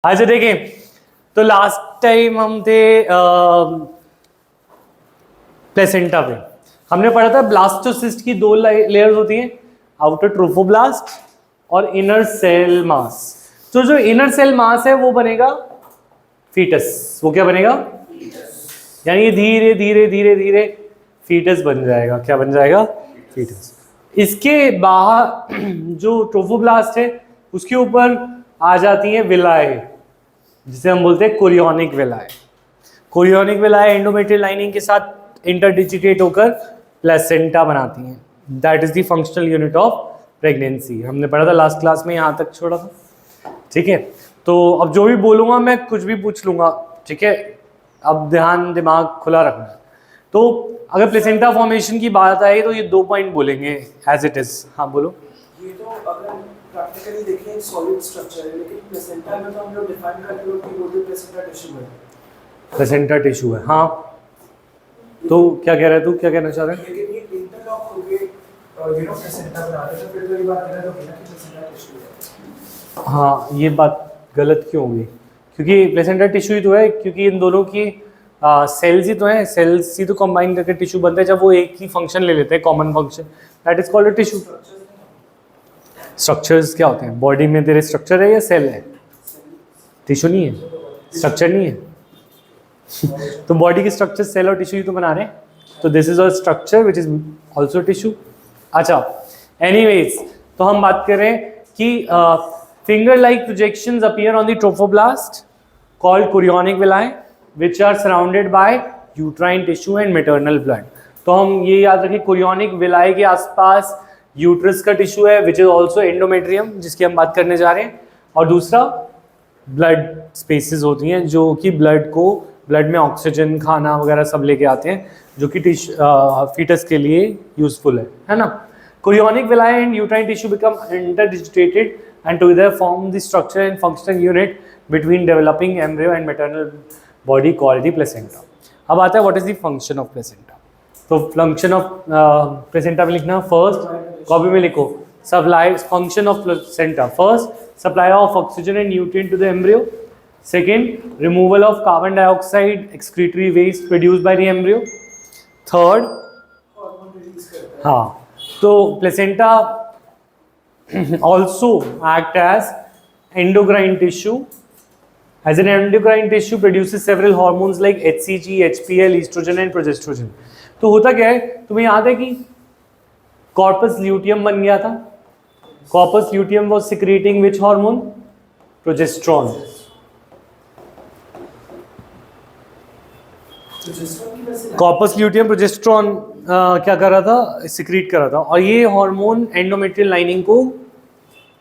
अच्छा देखें, तो लास्ट टाइम हम थे प्लेसेंटा पे। हमने पढ़ा था ब्लास्टोसिस्ट की दो लेयर्स होती हैं, आउटर ट्रोफोब्लास्ट और इनर सेल मास। तो जो इनर सेल मास है वो बनेगा फीटस। वो क्या बनेगा? यानी ये धीरे धीरे धीरे धीरे फीटस बन जाएगा। क्या बन जाएगा? फीटस। इसके बाहर जो ट्रोफोब्लास्ट है उसके ऊपर आ जाती है विलाए, जिसे हम बोलते हैं कोरियोनिक विलाए। कोरियोनिक विलाए एंडोमेट्रियल लाइनिंग के साथ इंटरडिजिटेट होकर प्लेसेंटा बनाती हैं। That is the functional unit of pregnancy. हमने पढ़ा था लास्ट क्लास में, यहाँ तक छोड़ा था। ठीक है, तो अब जो भी बोलूँगा मैं कुछ भी पूछ लूँगा। ठीक है, अब ध्यान दिमाग खुला रखना। तो अगर प्लेसेंटा फॉर्मेशन की बात आए तो ये 2 पॉइंट बोलेंगे एज इट इज। हाँ बोलो। ये तो अगर प्रैक्टिकली देखें एक सॉलिड स्ट्रक्चर है, लेकिन प्लेसेंटा में तो हम लोग डिफाइन करके लोग की बोलते प्लेसेंटा टिश्यू है। प्लेसेंटा टिश्यू है, हाँ। तो क्या कह रहा है तू? क्या कहना चाह रहा है? लेकिन ये इंटरलॉक हो गए प्लेसेंटा बना रहे हैं, फिर तो ये बात करें तो कि प्लेसेंटा टिश्यू है। हाँ, ये बात गलत क्यों होगी? क्योंकि प्लेसेंटा टिश्यू ही तो है, क्योंकि इन दोनों की सेल्स ही तो हैं। सेल्स ही तो कंबाइन करके टिश्यू बनते हैं जब वो एक ही फंक्शन ले लेते हैं, common function. That is called a tissue. Structures क्या होते हैं? बॉडी में तेरे स्ट्रक्चर है या सेल है? टिश्यू नहीं है, स्ट्रक्चर नहीं है। तो बॉडी के स्ट्रक्चर सेल और टिश्यू ही तो बना रहे हैं। तो this is a structure which is also tissue. अच्छा, एनीवेज, तो हम बात कर रहे हैं कि finger like projections appear on the trophoblast called chorionic villi which are surrounded by uterine tissue and maternal blood। तो हम ये याद रखें, कोरियोनिक विलाई के आसपास यूट्रस का टिश्यू है विच इज ऑल्सो एंडोमेट्रियम, जिसकी हम बात करने जा रहे हैं। और दूसरा ब्लड स्पेसेस होती हैं जो कि ब्लड में ऑक्सीजन, खाना वगैरह सब लेके आते हैं, जो कि फीटस के लिए यूजफुल है ना। Chorionic villi and uterine tissue become interdigitated and together form the structure and functional unit between developing embryo and maternal body called the placenta। अब आता है what is the function of placenta। तो function of placenta में लिखना, first copy में लिखो, supply function of placenta। First, supply of oxygen and nutrient to the embryo। second, removal of carbon dioxide excretory waste produced by the embryo। third, हाँ, तो placenta also act as endocrine tissue। As an endocrine tissue produces several hormones like HCG, HPL, estrogen and progesterone। तो होता क्या है, तुम्हें याद है कि कॉर्पस ल्यूटियम बन गया था। Corpus luteum was secreting which hormone? Progesterone. Corpus luteum progesterone क्या कर रहा था? सिक्रीट कर रहा था, और ये हार्मोन एंडोमेट्रियल लाइनिंग को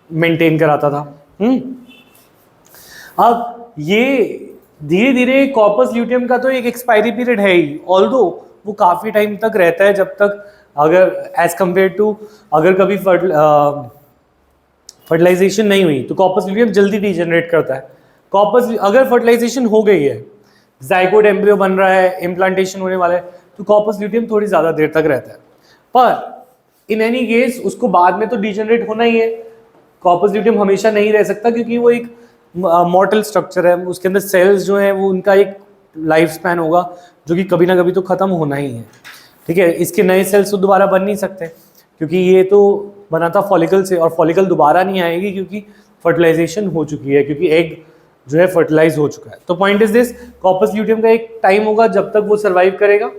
मेंटेन कराता था। अब ये धीरे धीरे कॉर्पस ल्यूटियम का तो एक एक्सपायरी पीरियड है ही, ऑल्दो वो काफ़ी टाइम तक रहता है, जब तक अगर एज कंपेयर टू अगर कभी फर्टिलाइजेशन नहीं हुई तो कॉर्पस ल्यूटियम जल्दी डिजेनरेट करता है। कॉर्पस अगर फर्टिलाइजेशन हो गई है, जाइगोट एम्ब्रियो बन रहा है, इम्प्लांटेशन होने वाला है, तो कॉर्पस ल्यूटियम थोड़ी ज़्यादा देर तक रहता है। पर इन एनी केस उसको बाद में तो डिजेनरेट होना ही है। कॉर्पस ल्यूटियम हमेशा नहीं रह सकता, क्योंकि वो एक मॉर्टल स्ट्रक्चर है। उसके अंदर सेल्स जो हैं वो उनका एक लाइफ स्पैन होगा जो कि कभी ना कभी तो ख़त्म होना ही है। ठीक है, इसके नए सेल्स तो दोबारा बन नहीं सकते, क्योंकि ये तो बना था फॉलिकल से, और फॉलिकल दोबारा नहीं आएगी क्योंकि फर्टिलाइजेशन हो चुकी है, क्योंकि एग जो है फर्टिलाइज हो चुका है। तो point is this, corpus luteum का एक टाइम होगा जब तक वो सर्वाइव करेगा,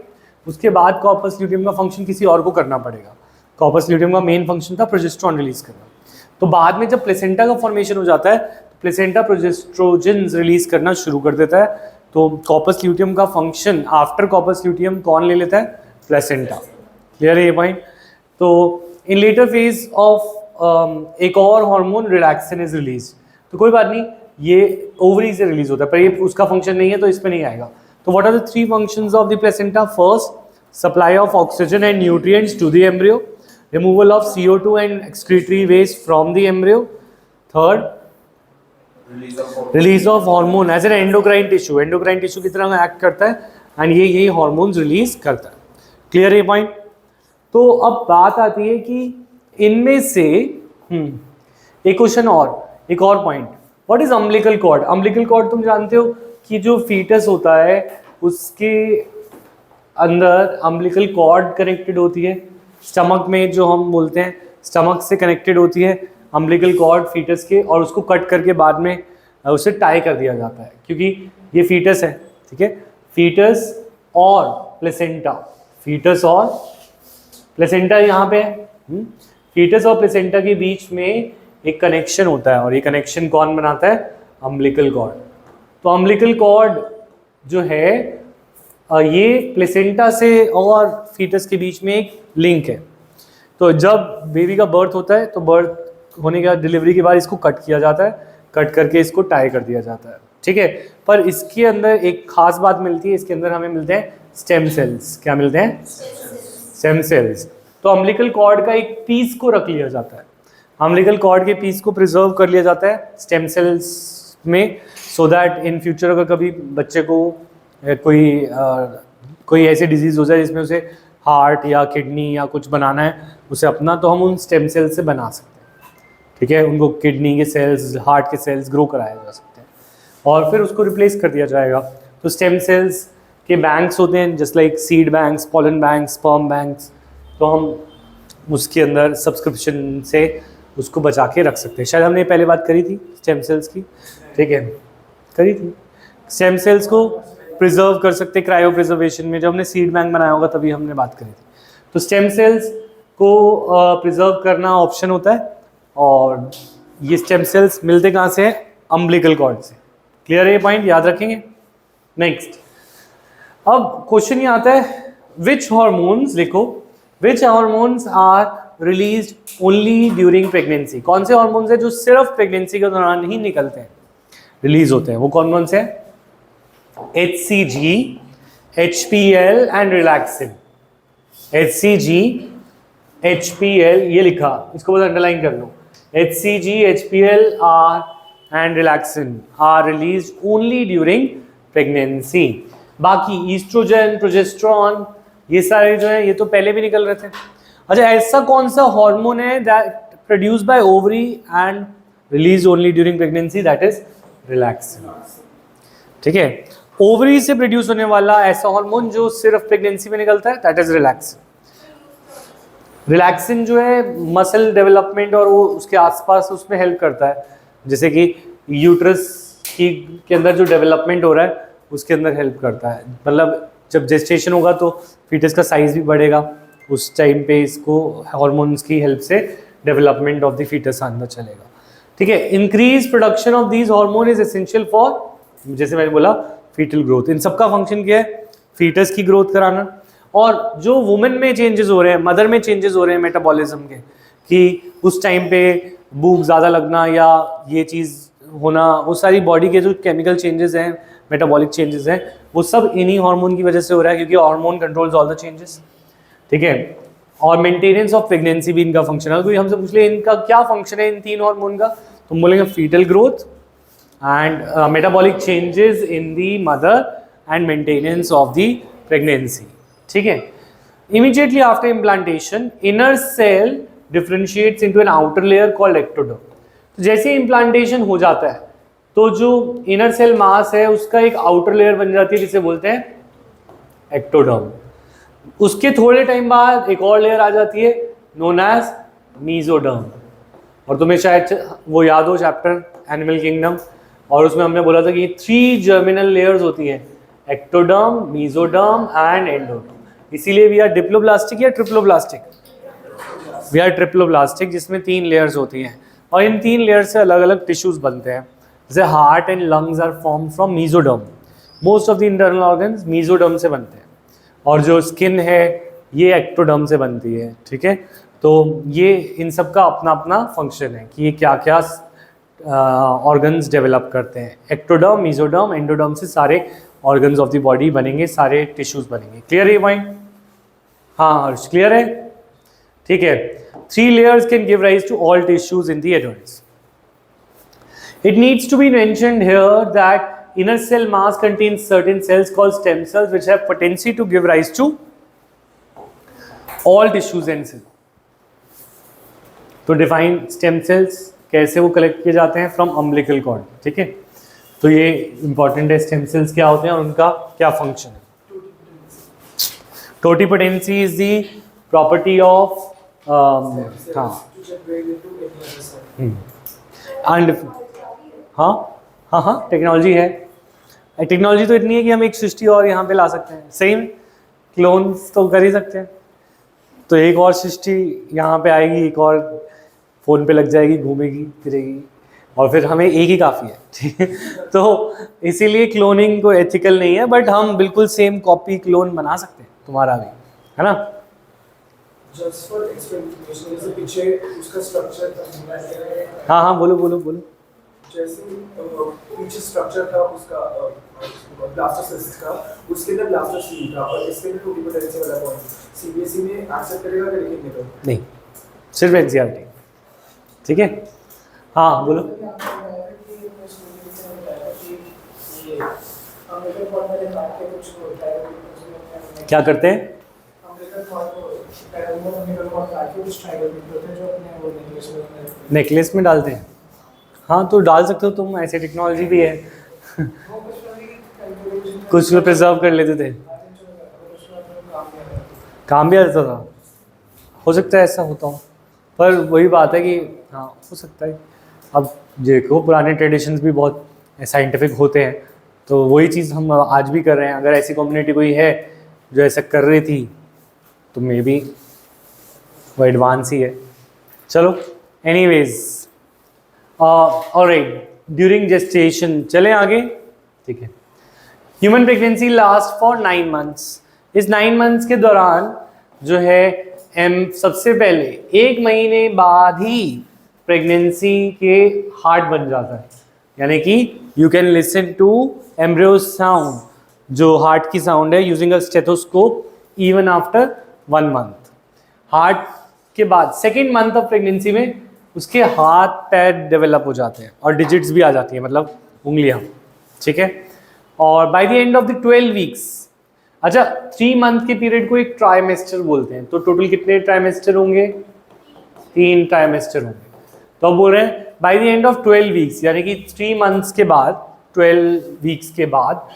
उसके बाद कॉर्पस ल्यूटियम का फंक्शन किसी और को करना पड़ेगा। कॉर्पस ल्यूटियम का मेन फंक्शन था प्रोजेस्टेरोन रिलीज करना। तो बाद में जब प्लेसेंटा का फॉर्मेशन हो जाता है, प्लेसेंटा प्रोजेस्ट्रोजन रिलीज करना शुरू कर देता है। तो कॉर्पस ल्यूटियम का फंक्शन आफ्टर कॉर्पस ल्यूटियम कौन ले लेता है? प्लेसेंटा। क्लियर है ये पॉइंट? तो इन लेटर फेज ऑफ एक और हार्मोन रिलैक्सिन इज रिलीज। तो कोई बात नहीं, ये ओवरी से रिलीज होता है, पर ये उसका फंक्शन नहीं है तो इस पर नहीं आएगा। तो what are the 3 functions of the placenta? First, supply of oxygen and nutrients to the embryo, removal of CO2 and excretory waste from the embryo. Third, release of hormone as an endocrine tissue. Endocrine tissue की तरह act करता है and ये hormones release करता है। Clear है point? तो अब बात आती है कि इनमें से एक क्वेश्चन और, एक और point what is umbilical cord? Umbilical cord तुम जानते हो कि जो फीटस होता है उसके अंदर अम्बिलिकल कॉर्ड कनेक्टेड होती है, स्टमक में जो हम बोलते हैं स्टमक से कनेक्टेड होती है अम्बिलिकल कॉर्ड फीटस के, और उसको कट करके बाद में उसे टाई कर दिया जाता है, क्योंकि ये फीटस है, ठीक है, फीटस और प्लेसेंटा, फीटस और प्लेसेंटा यहाँ पे है। फीटस और प्लेसेंटा के बीच में एक कनेक्शन होता है, और ये कनेक्शन कौन बनाता है? Umbilical cord. तो अम्बिलिकल कॉर्ड जो है ये प्लेसेंटा से और फीटस के बीच में एक लिंक है। तो जब बेबी का बर्थ होता है तो बर्थ होने के बाद डिलीवरी के बाद इसको कट किया जाता है, कट करके इसको टाई कर दिया जाता है, ठीक है। पर इसके अंदर एक खास बात मिलती है, इसके अंदर हमें मिलते हैं स्टेम सेल्स। क्या मिलते हैं? Stem cells. तो अम्बिलिकल कॉर्ड का एक पीस को रख लिया जाता है, अम्बिलिकल कॉर्ड के पीस को प्रिजर्व कर लिया जाता है स्टेम सेल्स में, सो दैट इन फ्यूचर अगर कभी बच्चे को कोई ऐसी डिजीज हो जाए जिसमें उसे हार्ट या किडनी या कुछ बनाना है उसे अपना, तो हम उन स्टेम सेल से बना सकते हैं, ठीक है। उनको किडनी के सेल्स, हार्ट के सेल्स ग्रो कराए जा सकते हैं और फिर उसको रिप्लेस कर दिया जाएगा। तो स्टेम सेल्स के बैंक्स होते हैं, just like seed banks, pollen banks, sperm banks, तो हम उसके अंदर सब्सक्रिप्शन से उसको बचा के रख सकते हैं। शायद हमने पहले बात करी थी स्टेम सेल्स की, ठीक है, करी थी। स्टेम सेल्स को प्रिजर्व कर सकते हैं क्रायो प्रिजर्वेशन में, जब हमने सीड बैंक बनाया होगा तभी हमने बात करी थी। तो स्टेम सेल्स को प्रिजर्व करना ऑप्शन होता है, और ये स्टेम सेल्स मिलते कहाँ से हैं? अम्बिलिकल कॉर्ड से। क्लियर है ये पॉइंट? याद रखेंगे। नेक्स्ट, अब क्वेश्चन ये आता है विच हार्मोन्स, लिखो, which hormones are release only during pregnancy. कौन से हार्मोन्स हैं जो सिर्फ प्रेगनेंसी के दौरान ही निकलते हैं, रिलीज होते हैं? वो कौन कौन से हैं? HCG, HPL and relaxin. HCG, HPL, ये लिखा, इसको बस अंडरलाइन कर लो। HCG, HPL and relaxin are release only during pregnancy. बाकी ईस्ट्रोजन, प्रोजेस्टेरॉन, ये सारे जो है ये तो पहले भी निकल रहे थे। अच्छा, ऐसा कौन सा हार्मोन है that produced by ovary and release only during pregnancy? That is relaxin, ठीक है। ओवरी से प्रोड्यूस होने वाला ऐसा हार्मोन जो सिर्फ प्रेगनेंसी में निकलता है, दैट इज रिलैक्सिन। रिलैक्सिन जो है मसल डेवलपमेंट और वो उसके आसपास उसमें हेल्प करता है, जैसे कि यूट्रस के अंदर जो डेवलपमेंट हो रहा है उसके अंदर हेल्प करता है। मतलब जब जेस्टेशन होगा तो फीटस का साइज भी बढ़ेगा, उस टाइम पे इसको हार्मोन्स की हेल्प से डेवलपमेंट ऑफ द फीटस अंदर चलेगा, ठीक है। Increase production of these hormone is essential for, जैसे मैंने बोला, फीटल ग्रोथ। इन सबका फंक्शन क्या है? फीटस की ग्रोथ कराना। और जो वुमेन में चेंजेस हो रहे हैं, मदर में चेंजेस हो रहे हैं मेटाबॉलिज्म के, कि उस टाइम पे भूख ज़्यादा लगना या ये चीज़ होना, वो सारी बॉडी के जो केमिकल चेंजेस हैं, मेटाबॉलिक चेंजेस हैं, वो सब इन्हीं हार्मोन की वजह से हो रहा है, क्योंकि hormone controls all the changes, ठीक है। और मेंटेनेंस ऑफ प्रेगनेंसी भी इनका फंक्शन है। कोई हमसे पूछ ले इनका क्या फंक्शन है इन तीन हार्मोन का, तो हम बोलेंगे fetal growth and metabolic changes in the mother and maintenance of the pregnancy, ठीक है। Immediately after implantation, inner cell differentiates into an outer layer called ectoderm। तो जैसे implantation हो जाता है तो जो inner cell mass है उसका एक outer layer बन जाती है जिसे बोलते हैं ectoderm। उसके थोड़े टाइम बाद एक और लेयर आ जाती है known as mesoderm। और तुम्हें शायद वो याद हो चैप्टर एनिमल किंगडम, और उसमें हमने बोला था कि 3 जर्मिनल लेयर्स होती हैं, एक्टोडर्म, मेसोडर्म एंड एंडोडर्म। इसीलिए वी आर डिप्लोब्लास्टिक या ट्रिप्लोब्लास्टिक? वी आर ट्रिप्लोब्लास्टिक, जिसमें 3 लेयर्स होती हैं, और इन 3 लेयर से अलग अलग टिश्यूज बनते हैं। जैसे heart and lungs are form from mesoderm, most of the internal organs mesoderm से बनते हैं, और जो स्किन है ये एक्टोडर्म से बनती है, ठीक है। तो ये इन सब का अपना अपना फंक्शन है कि ये क्या क्या ऑर्गन्स डेवलप करते हैं। एक्टोडर्म, मेसोडर्म, एंडोडर्म से सारे ऑर्गन्स ऑफ द बॉडी बनेंगे, सारे टिश्यूज बनेंगे। क्लियर है ये पॉइंट? हाँ हर्ष, क्लियर है? ठीक है। 3 layers can give rise to all tissues in the adults. It needs to be mentioned here that inner cell mass contains certain cells called stem cells which have potency to give rise to all tissues and cells. To define stem cells, कैसे वो collect किए जाते हैं? From umbilical cord, ठीक है। तो ये important है, स्टेम सेल्स क्या होते हैं और उनका क्या फंक्शन है। Totipotency is the property of and हाँ टेक्नोलॉजी है। टेक्नोलॉजी तो इतनी है कि हम एक सृष्टि और यहाँ पे ला सकते हैं, सही में क्लोन्स तो कर ही सकते हैं। तो एक और सृष्टि यहाँ पे आएगी, एक और फ़ोन पे लग जाएगी, घूमेगी फिरेगी, और फिर हमें एक ही काफ़ी है, ठीक है। तो इसीलिए क्लोनिंग को एथिकल नहीं है, बट हम बिल्कुल सेम कॉपी क्लोन बना सकते हैं तुम्हारा भी, है ना। Just for explanation, जैसे पीछे उसका स्ट्रक्चर था, हाँ बोलो। जैसे पीछे स्ट्रक्चर था उसका ब्लास्टोसिस्ट का, उसके अंदर ब्लास्टोसील था और इसके अंदर टोटिपोटेंसी वाला पॉइंट सीबीएसई में एक्सेप्ट करेगा कि लिखेंगे? तो नहीं, सिर्फ एनसीईआरटी, ठीक है। हाँ बोलो। क्या करते हैं? नेकलेस में डालते हैं। हाँ तो डाल सकते हो तुम, ऐसे टेक्नोलॉजी भी है। कुछ लोग प्रिजर्व कर लेते थे, काम भी आता था। हो सकता है ऐसा होता हो, पर वही बात है कि हाँ हो सकता है। अब देखो पुराने ट्रेडिशंस भी बहुत साइंटिफिक होते हैं, तो वही चीज़ हम आज भी कर रहे हैं। अगर ऐसी कम्युनिटी कोई है जो ऐसा कर रही थी तो मे बी वो एडवांस ही है। चलो एनीवेज, ऑलराइट, ड्यूरिंग जेस्टेशन चलें आगे, ठीक है। Human pregnancy last for 9 months. इस 9 मंथ्स के दौरान जो है सबसे पहले 1 महीने बाद ही प्रेगनेंसी के हार्ट बन जाता है, यानी कि you can listen to embryo sound, जो हार्ट की साउंड है, using a stethoscope even after 1 month. Heart के बाद सेकेंड मंथ ऑफ प्रेगनेंसी में उसके हाथ पैर डेवलप हो जाते हैं और डिजिट्स भी आ जाती है, मतलब उंगलियां, ठीक है। और bye the end of the 12 weeks, अच्छा 3 मंथ के पीरियड को एक ट्राइमेस्टर बोलते हैं। तो टोटल कितने ट्राइमेस्टर होंगे? 3 ट्राइमेस्टर होंगे। तो अब बोल रहे हैं bye the end of 12 weeks, यानी कि 3 मंथ्स के बाद, 12 वीक्स के बाद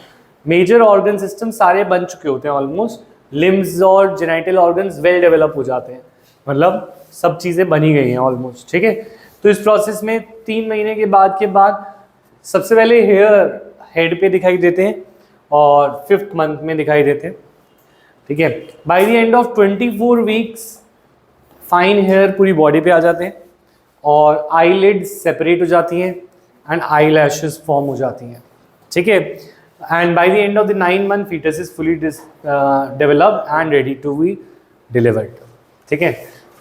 मेजर ऑर्गन सिस्टम सारे बन चुके होते हैं ऑलमोस्ट। लिम्स और जेनाइटल ऑर्गन्स वेल डेवलप हो जाते हैं, मतलब सब चीज़ें बनी गई हैं ऑलमोस्ट, ठीक है। तो इस प्रोसेस में 3 महीने के बाद सबसे पहले हेयर हेड पे दिखाई देते हैं और 5th मंथ में दिखाई देते हैं, ठीक है। By the end of 24 weeks fine hair पूरी बॉडी पे आ जाते हैं और आईलिड्स सेपरेट हो जाती हैं एंड आई लैशेस फॉर्म हो जाती हैं, ठीक है। And by the end of the 9 month fetus is fully developed and ready to be delivered, ठीक है।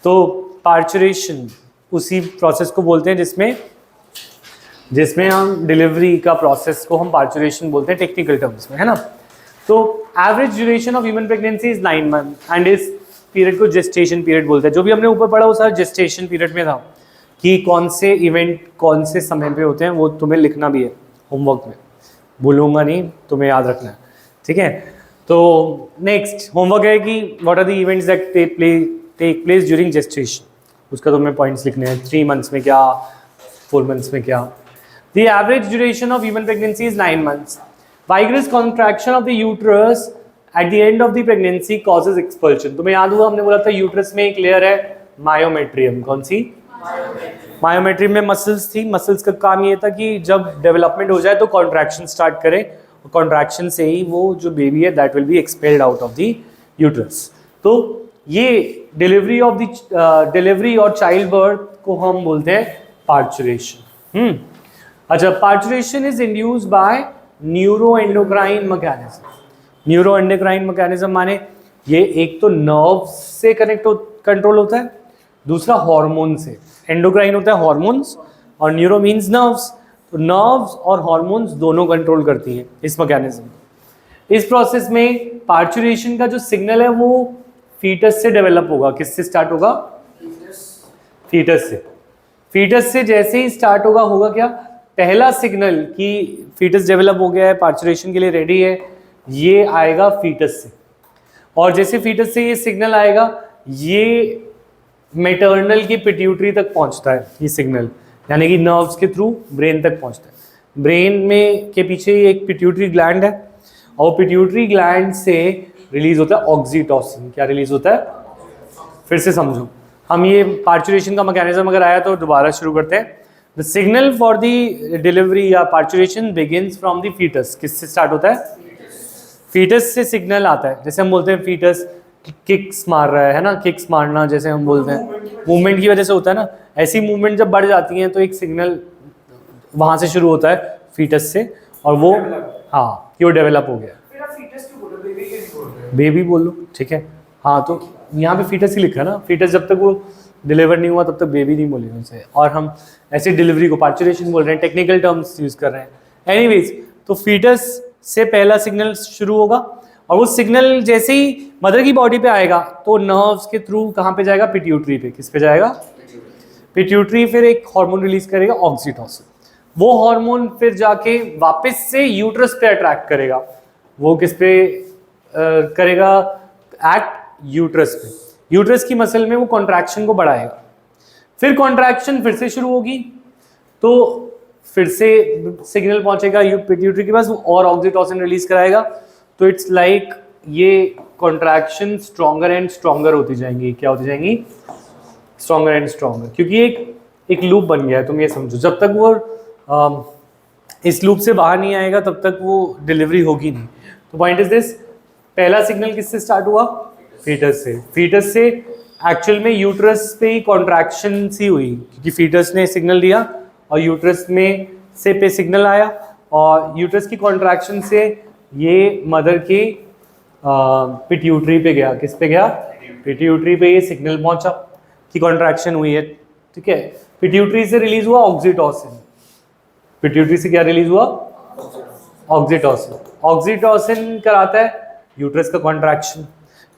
तो पार्चुरेशन उसी प्रोसेस को बोलते हैं जिसमें हम डिलीवरी का प्रोसेस को हम पार्चुरेशन बोलते हैं टेक्निकल टर्म्स में, है ना। तो average duration of human pregnancy is 9 month and इस पीरियड को जेस्टेशन पीरियड बोलते हैं। जो भी हमने ऊपर पढ़ा वो सारा जेस्टेशन पीरियड में था कि कौन से इवेंट कौन से समय पे होते हैं, वो तुम्हें लिखना भी है होमवर्क में, बोलूँगा नहीं, तुम्हें याद रखना है, ठीक है। तो नेक्स्ट होमवर्क है कि what are the events that take place during gestation. उसका तुम्हें पॉइंट्स लिखने हैं, 3 मंथ्स में क्या, 4 मंथ्स में क्या। The average duration of human pregnancy is 9 months. Vigorous contraction of the uterus at the end of the pregnancy causes expulsion. तुम्हें याद हुआ हमने बोला था यूट्रस में एक लेयर है मायोमेट्रियम, कौन सी? मायोमेट्रियम में मसल्स थी। मसल्स का काम ये था कि जब डेवलपमेंट हो जाए तो कॉन्ट्रैक्शन स्टार्ट करे, और कॉन्ट्रैक्शन से ही वो जो बेबी है that will be expelled out of the uterus. तो ये डिलीवरी और चाइल्ड बर्थ को हम बोलते हैं पार्चुरेशन। अच्छा, parturition is induced by neuroendocrine mechanism. Neuroendocrine mechanism माने ये एक तो नर्व से कंट्रोल होता है, दूसरा हार्मोन से। एंडोक्राइन होता है हार्मोन्स और न्यूरो मीन्स नर्व्स, तो नर्व्स और हार्मोन्स दोनों कंट्रोल करती हैं इस मैकेनिज्म को। इस प्रोसेस में पार्चुरेशन का जो सिग्नल है वो फीटस से डेवलप होगा। किससे स्टार्ट होगा? फीटस से। फीटस से जैसे ही स्टार्ट होगा क्या? पहला सिग्नल कि फीटस डेवलप हो गया है, पार्चुरेशन के लिए रेडी है, ये आएगा फीटस से। और जैसे फीटस से ये सिग्नल आएगा, ये मैटरनल की पिट्यूटरी तक पहुंचता है ये सिग्नल। यानी कि नर्व्स के थ्रू ब्रेन तक पहुंचता है। ब्रेन में के पीछे एक पिट्यूटरी ग्लैंड है और पिट्यूटरी ग्लैंड से रिलीज होता है ऑक्सीटोसिन। क्या रिलीज होता है? फिर से समझो, हम ये पार्चुरेशन का मैकेनिज्म अगर आया तो दोबारा शुरू करते हैं। The signal for the delivery या parturition begins from the foetus. किससे स्टार्ट होता है? फीटस से सिग्नल आता है। जैसे हम बोलते हैं फीटस किक्स मार रहा है ना, किक्स मारना जैसे हम बोलते हैं मूवमेंट की वजह से होता है ना। ऐसी मूवमेंट जब बढ़ जाती हैं तो एक सिग्नल वहाँ से शुरू होता है फीटस से, और वो हाँ कि वो डेवलप हो गया। फिर आप फीटस क्यों बोल रहे हो, बेबी क्यों नहीं बोल रहे हो? बेबी बोल लो, ठीक है। हाँ तो यहाँ पे फीटस ही लिखा है ना, फीटस जब तक वो डिलीवर नहीं हुआ तब तक बेबी नहीं बोलेंगे उसे, और हम ऐसे डिलीवरी को पार्चुरेशन बोल रहे हैं, टेक्निकल टर्म्स यूज कर रहे हैं। एनीवेज, तो फीटस से पहला सिग्नल शुरू होगा और वो सिग्नल जैसे ही मदर की बॉडी पे आएगा तो नर्व्स के थ्रू कहाँ पे जाएगा? पिट्यूटरी पे। किस पे जाएगा? पिट्यूटरी फिर एक हार्मोन रिलीज करेगा ऑक्सीटोसिन। वो हार्मोन फिर जाके वापस से यूट्रस पे अट्रैक्ट करेगा। वो किस पे करेगा एक्ट? यूट्रस पे। यूट्रस की मसल में वो कॉन्ट्रैक्शन को बढ़ाएगा। फिर कॉन्ट्रैक्शन फिर से शुरू होगी तो फिर से सिग्नल पहुंचेगा पिट्यूटरी के पास, वो और ऑक्सीटोसिन रिलीज कराएगा। तो इट्स लाइक ये कॉन्ट्रैक्शन स्ट्रॉन्गर एंड स्ट्रॉन्गर होती जाएंगी। क्या होती जाएंगी? स्ट्रॉन्गर एंड स्ट्रॉन्गर, क्योंकि एक लूप बन गया है। तुम ये समझो, जब तक वो इस लूप से बाहर नहीं आएगा तब तक वो डिलीवरी होगी नहीं। तो पॉइंट इज दिस, पहला सिग्नल किससे स्टार्ट हुआ? फीटस से। फीटस से एक्चुअल में यूट्रस पे ही कॉन्ट्रैक्शन सी हुई, क्योंकि फीटस ने सिग्नल दिया और यूट्रस में से पे सिग्नल आया, और यूट्रस की कॉन्ट्रैक्शन से ये मदर की पिट्यूटरी पे गया। किस पे गया? पिट्यूटरी पे ये सिग्नल पहुंचा कि कॉन्ट्रैक्शन हुई है, ठीक है। पिट्यूटरी से रिलीज हुआ ऑक्सीटोसिन। पिट्यूटरी से क्या रिलीज हुआ? ऑक्सीटोसिन। ऑक्सीटोसिन कराता है यूट्रस का कॉन्ट्रैक्शन,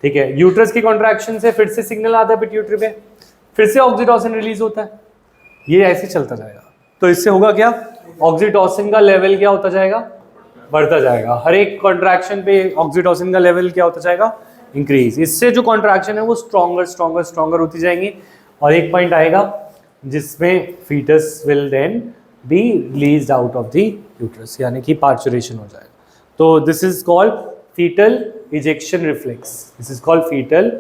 ठीक है। यूट्रस की कॉन्ट्रैक्शन से फिर से सिग्नल आता है पिट्यूटरी पे, फिर से ऑक्सीटोसिन रिलीज होता है। ये ऐसे चलता जाएगा। तो इससे होगा क्या? ऑक्सीटोसिन का लेवल क्या होता जाएगा? बढ़ता जाएगा। हर एक कॉन्ट्रैक्शन पे ऑक्सीटोसिन का लेवल क्या होता जाएगा? इंक्रीज। इससे जो कॉन्ट्रैक्शन है वो स्ट्रॉन्गर स्ट्रॉन्गर स्ट्रॉन्गर होती जाएंगी, और एक पॉइंट आएगा जिसमें foetus will then be released out of the uterus, यानी कि पार्चुरेशन हो जाएगा। तो this is called foetal ejection reflex. This is called foetal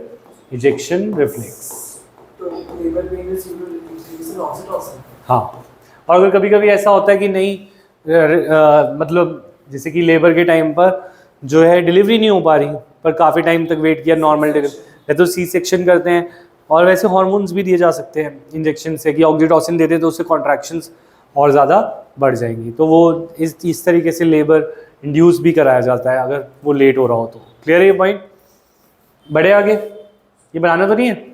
ejection reflex. तो labour pain is release in oxytocin. हाँ, और अगर कभी कभी ऐसा होता है कि नहीं मतलब जैसे कि लेबर के टाइम पर जो है डिलीवरी नहीं हो पा रही, पर काफ़ी टाइम तक वेट किया नॉर्मल डिलीवरी, या तो सी सेक्शन करते हैं, और वैसे हार्मोन्स भी दिए जा सकते हैं इंजेक्शन से, कि ऑक्सीटोसिन देते तो उससे कॉन्ट्रैक्शंस और ज़्यादा बढ़ जाएंगी। तो वो इस तरीके से लेबर इंड्यूस भी कराया जाता है अगर वो लेट हो रहा हो तो। क्लियर है ये पॉइंट? बढ़े आगे? ये बनाना तो नहीं है?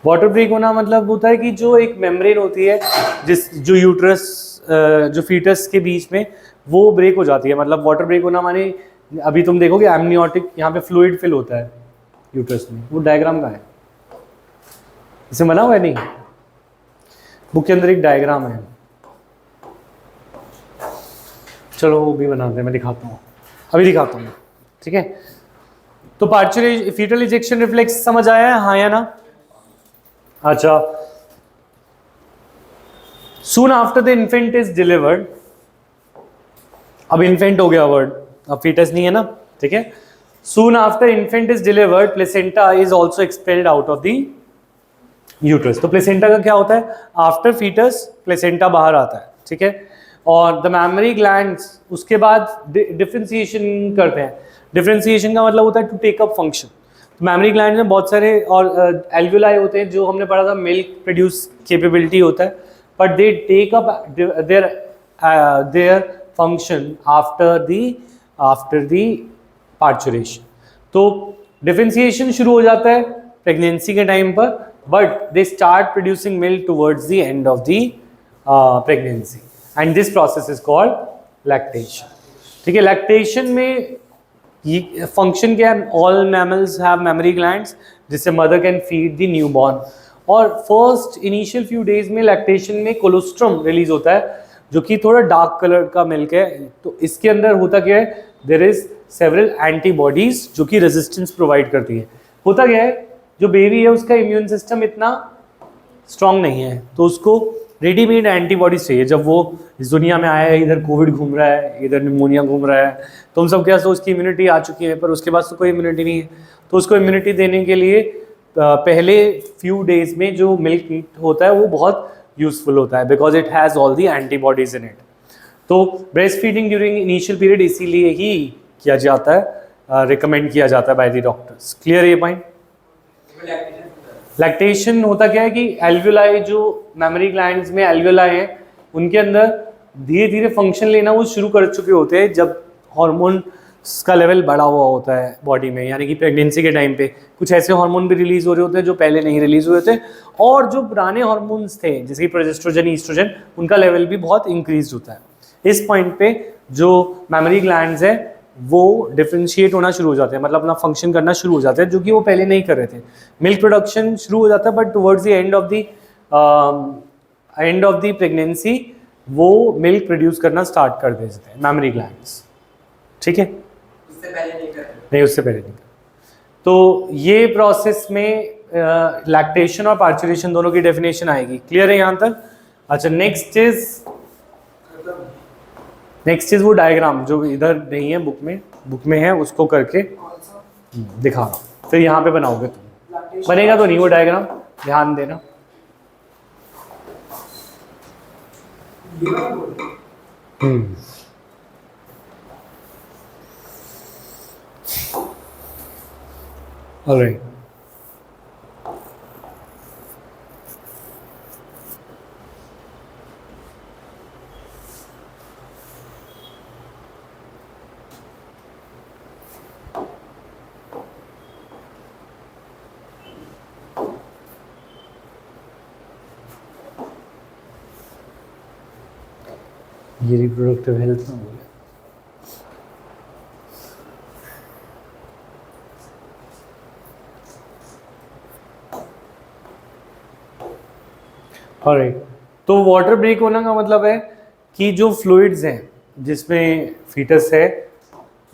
वाटर ब्रेक होना मतलब होता है कि जो एक मेम्ब्रेन होती है जो यूट्रस जो फीटस के बीच में, वो ब्रेक हो जाती है। मतलब वाटर ब्रेक होना माने अभी तुम देखोगे एमनियोटिक, यहाँ पे फ्लूइड फिल होता है यूट्रस में। वो डायग्राम का है, इसे बना हुआ है नहीं, बुक के अंदर एक डायग्राम है। चलो वो भी बनाते हैं, मैं दिखाता हूँ, अभी दिखाता हूँ, ठीक है। तो पार्चुरेशन फीटल इजेक्शन रिफ्लेक्स समझ आया है? हाँ या ना? अच्छा, soon after the infant is delivered, अब इन्फेंट हो गया वर्ड, अब फीटस नहीं है ना, ठीक है। Soon after infant is delivered placenta is also expelled out of the uterus. तो प्लेसेंटा का क्या होता है? आफ्टर फीटस प्लेसेंटा बाहर आता है, ठीक है। और द मैमरी ग्लैंड्स उसके बाद डिफरेंशिएशन करते हैं। डिफरेंशिएशन का मतलब होता है टू टेक अप फंक्शन। तो मैमरी ग्लैंड में बहुत सारे और एल्वुलाई होते हैं, जो हमने पढ़ा था मिल्क प्रोड्यूस कैपेबिलिटी होता है, but they take up their function after the parturition. तो डिफरेंशिएशन शुरू हो जाता है प्रेगनेंसी के टाइम पर, but they start producing milk towards the end of the pregnancy, and this process is called lactation, ठीक है। लैक्टेशन में ये फंक्शन क्या है? All mammals have memory glands जिससे mother can feed the newborn. और फर्स्ट इनिशियल फ्यू डेज में lactation में कोलोस्ट्रम रिलीज होता है, जो कि थोड़ा डार्क कलर का मिल्क है। तो इसके अंदर होता क्या है? देयर इज सेवरल एंटीबॉडीज जो कि रेजिस्टेंस प्रोवाइड करती है। होता क्या है? जो बेबी है उसका इम्यून सिस्टम इतना स्ट्रांग नहीं है, तो उसको रेडीमेड एंटीबॉडीज चाहिए। जब वो इस दुनिया में आया है, इधर कोविड घूम रहा है, इधर निमोनिया घूम रहा है, तो हम सब क्या तो उसकी इम्यूनिटी आ चुकी है, पर उसके पास तो कोई इम्यूनिटी नहीं है। तो उसको इम्यूनिटी देने के लिए पहले फ्यू डेज में जो मिल्क मीट होता है वो बहुत यूजफुल होता है, because it has all the antibodies in it. तो breast feeding during initial period इसीलिए ही किया जाता है, रिकमेंड किया जाता है बाय द डॉक्टर्स। क्लियर है ये पॉइंट? लैक्टेशन होता क्या है कि एल्वियोलाई, जो मेमोरी ग्लैंड्स में एल्वियोलाई है, उनके अंदर धीरे धीरे फंक्शन लेना वो शुरू कर चुके होते हैं जब हार्मोन का लेवल बढ़ा हुआ होता है बॉडी में, यानी कि प्रेगनेंसी के टाइम पे कुछ ऐसे हार्मोन भी रिलीज हो रहे होते हैं जो पहले नहीं रिलीज हुए थे, और जो पुराने हार्मोन्स थे जैसे कि प्रोजेस्ट्रोजन, ईस्ट्रोजन, उनका लेवल भी बहुत इंक्रीज होता है। इस पॉइंट पे जो मेमोरी ग्लैंड्स है वो डिफ्रेंशिएट होना शुरू हो जाते हैं, मतलब अपना फंक्शन करना शुरू हो जाते हैं, जो कि वो पहले नहीं कर रहे थे। मिल्क प्रोडक्शन शुरू हो जाता है, but towards the end of the pregnancy वो मिल्क प्रोड्यूस करना स्टार्ट कर देते हैं मेमोरी ग्लैंड्स। ठीक है, उससे पहले नहीं कर रहे। नहीं, उससे पहले नहीं। तो ये प्रोसेस में लैक्टेशन और पार्चुरेशन दोनों की डेफिनेशन आएगी। क्लियर है यहाँ तक? अच्छा, नेक्स्ट इज वो डायग्राम जो इधर नहीं है बुक में है, उसको करके दिखा रहा हूँ, फिर यहाँ पे बनाओगे तुम। बनेगा तो नहीं वो डायग्राम, ध्यान देना। ऑलराइट, ये रिप्रोडक्टिव हेल्थ में बोले। ऑलराइट, तो वाटर ब्रेक होना का मतलब है कि जो फ्लूइड्स हैं जिसमें फीटस है,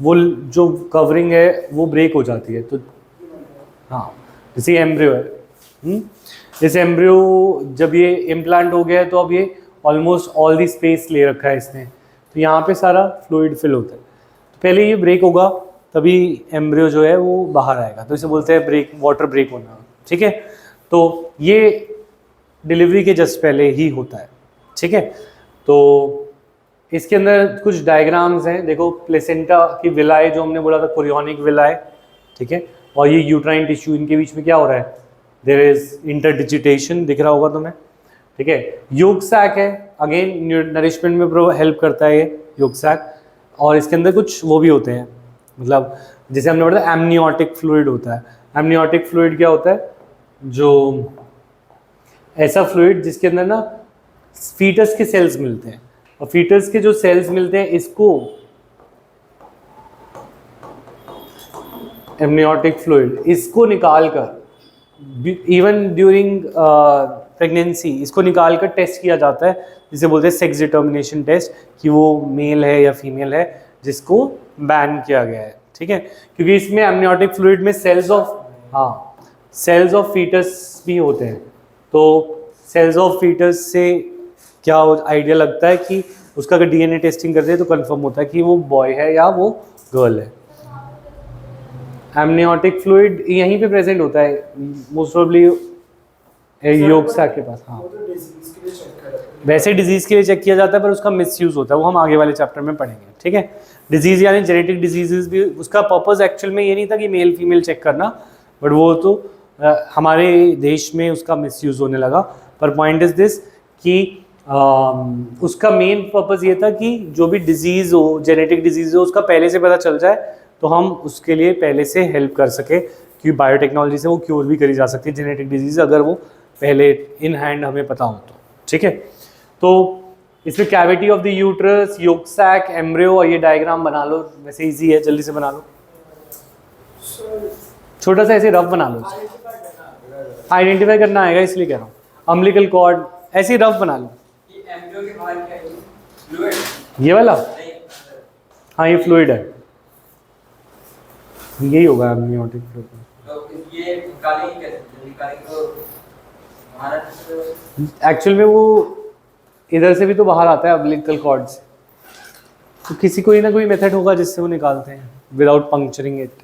वो जो कवरिंग है वो ब्रेक हो जाती है। तो हाँ, जैसे एम्ब्रियो है, जैसे एम्ब्रियो जब ये इम्प्लांट हो गया है तो अब ये ऑलमोस्ट ऑल दी स्पेस ले रखा है इसने, तो यहाँ पे सारा फ्लूइड फिल होता है। तो पहले ये ब्रेक होगा तभी एम्ब्रियो जो है वो बाहर आएगा, तो इसे बोलते हैं ब्रेक, वाटर ब्रेक होना। ठीक है, तो ये डिलीवरी के जस्ट पहले ही होता है। ठीक है, तो इसके अंदर कुछ डायग्राम्स हैं, देखो प्लेसेंटा की विलाय जो हमने बोला था, कोरियोनिक विलाय, ठीक है, और ये यूट्राइन टिश्यू, इनके बीच में क्या हो रहा है, देयर इज इंटरडिजिटेशन, दिख रहा होगा तुम्हें। ठीक है, योग सैक है, अगेन नरिशमेंट में हेल्प करता है ये योग सैक, और इसके अंदर कुछ वो भी होते हैं, मतलब जैसे हमने बोला एमनियोटिक फ्लूइड होता है। एमनियोटिक फ्लूइड क्या होता है, जो ऐसा फ्लूइड जिसके अंदर ना फीटस के सेल्स मिलते हैं, और फीटस के जो सेल्स मिलते हैं इसको एमनियोटिक फ्लूइड, इसको निकाल कर इवन ड्यूरिंग प्रेगनेंसी इसको निकाल कर टेस्ट किया जाता है, जिसे बोलते हैं सेक्स डिटर्मिनेशन टेस्ट, कि वो मेल है या फीमेल है, जिसको बैन किया गया है। ठीक है, क्योंकि इसमें एमनियोटिक फ्लूइड में सेल्स ऑफ फीटस भी होते हैं। तो सेल्स ऑफ फीटस से क्या आइडिया लगता है कि उसका अगर डीएनए टेस्टिंग करते हैं तो कंफर्म होता है कि वो बॉय है या वो गर्ल है। एमनियोटिक फ्लूइड यहीं पे प्रेजेंट होता है मोस्ट प्रोबेबली योग सैक के पास। हाँ, वैसे डिजीज़ के लिए चेक किया जाता है, पर उसका मिसयूज़ होता है, वो हम आगे वाले चैप्टर में पढ़ेंगे। ठीक है, डिजीज़ यानी जेनेटिक डिजीज़ भी, उसका पर्पस एक्चुअल में ये नहीं था कि मेल फीमेल चेक करना, बट वो तो हमारे देश में उसका मिसयूज़ होने लगा। पर पॉइंट इज़ दिस कि उसका मेन पर्पस ये था कि जो भी डिजीज़ हो, जेनेटिक डिजीज़ हो, उसका पहले से पता चल जाए तो हम उसके लिए पहले से हेल्प कर सके, क्योंकि बायोटेक्नोलॉजी से वो क्योर भी करी जा सकती है जेनेटिक डिजीज़, अगर वो पहले इन हैंड हमें पता हो तो। ठीक है, तो इसमें cavity of the uterus, yolk sac, embryo, और ये डायग्राम बना लो, वैसे इजी है, जल्दी से बना लो, छोटा सा ऐसे रफ बना लो, आइडेंटिफाई करना आएगा इसलिए कह रहा हूँ। अम्बिलिकल कॉर्ड ऐसे रफ बना लो। ये वाला, हाँ ये फ्लूइड है, यही होगा एमनियोटिक फ्लूइड। तो ये निकालेंगे कैसे? निकालेंगे तो एक्चुअल में वो इधर से भी तो बाहर आता है अम्बिलिकल कॉर्ड से, तो किसी कोई ना कोई मेथड होगा जिससे वो निकालते हैं विदाउट पंक्चरिंग इट।